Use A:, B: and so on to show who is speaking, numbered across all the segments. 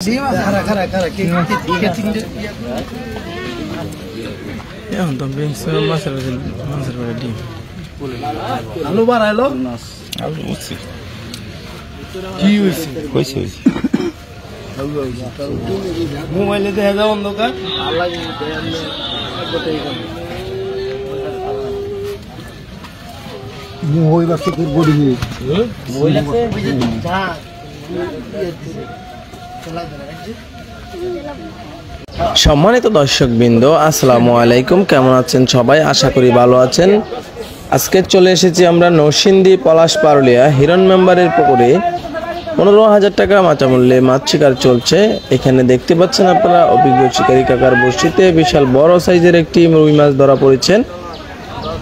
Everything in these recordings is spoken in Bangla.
A: এখন তো মাছের বাড়ি ডিম
B: আলু বাড়াইলো
A: আলু বুঝছি কি হয়েছে
B: মোবাইলে দেখা যাও অন্ধকার
A: সম্মানিত দর্শকবৃন্দ, আসসালামু আলাইকুম। কেমন আছেন সবাই? আশা করি ভালো আছেন। আজকে চলে এসেছি আমরা নরসিংদী পলাশ পারুলিয়া হিরণ মেম্বারের পুকুরে 15,000 টাকা মাচা মূল্যে মাছ শিকার চলছে। এখানে দেখতে পাচ্ছেন আপনারা অভিজ্ঞ শিকারী কাকার বড়শিতে বিশাল বড় সাইজের একটি রুই মাছ ধরা পড়েছেন।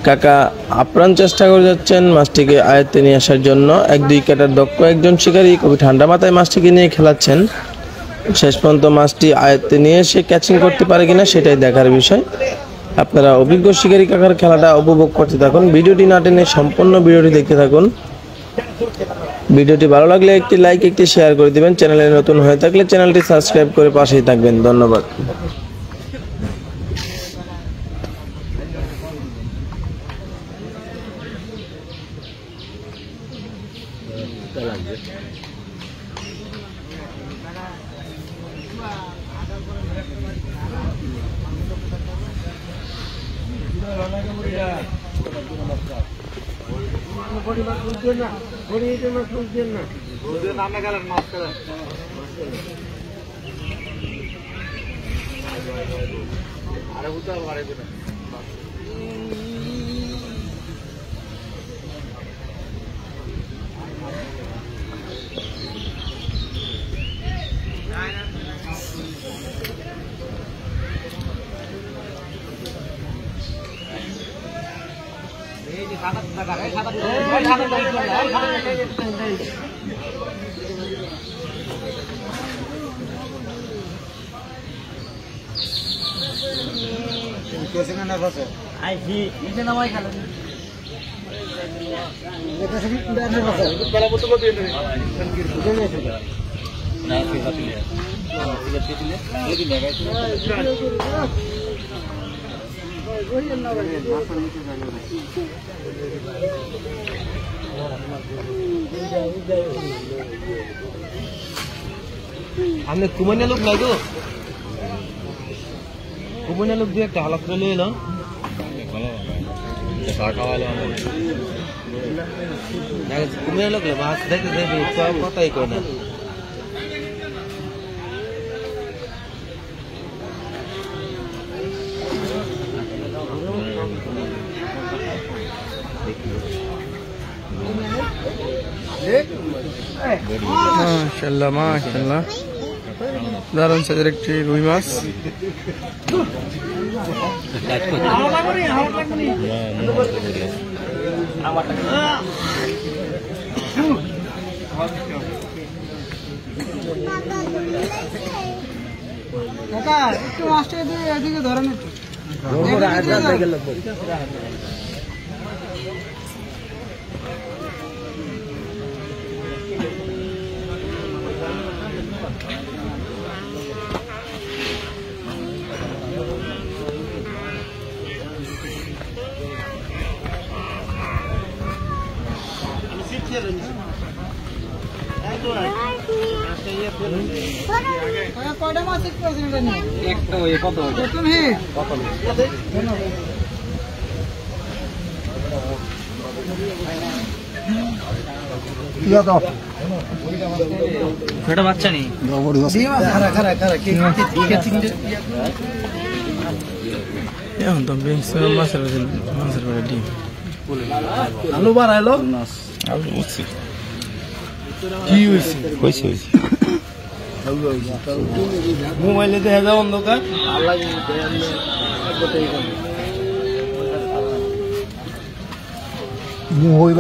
A: কাকা আপ্রাণ চেষ্টা করে যাচ্ছেন মাছটিকে আয়ত্তে নিয়ে আসার জন্য। 1-2 কাটার দক্ষ একজন শিকারী খুবই ঠান্ডা মাথায় মাছটিকে নিয়ে খেলাচ্ছেন। শেষ পর্যন্ত মাছটি আয়ত্তে নিয়ে এসে ক্যাচিং করতে পারে কিনা সেটাই দেখার বিষয়। আপনারা অভিজ্ঞ শিকারী কাকার খেলাটা উপভোগ করতে থাকুন। ভিডিওটি না টেনে সম্পূর্ণ ভিডিওটি দেখতে থাকুন। ভিডিওটি ভালো লাগলে একটি লাইক, একটি শেয়ার করে দিবেন। চ্যানেলে নতুন হয়ে থাকলে চ্যানেলটি সাবস্ক্রাইব করে পাশেই থাকবেন। ধন্যবাদ।
B: हमने कुमनिया लोग नहीं तो कुमनिया लोग देख हालत में ले लो कुमनिया लोग ले बात देखते देखे सब पता ही कोई ना
A: মাশাআল্লাহ মাশাআল্লাহ, দারুণ সাইজের একটি রুই মাছ।
C: কাকা একটু মাছটা এদিকে ধরেন একটু। কয়টা মাছ একটা কত তুমি
B: বাচ্চা নেই
A: এখন তো মাছের বাড়ি ডিম
B: আলু বাড়াইলো
A: আলু বুঝছি কি হয়েছে
B: মোবাইলে দেখা যাও অন্ধকার
C: মোবাইল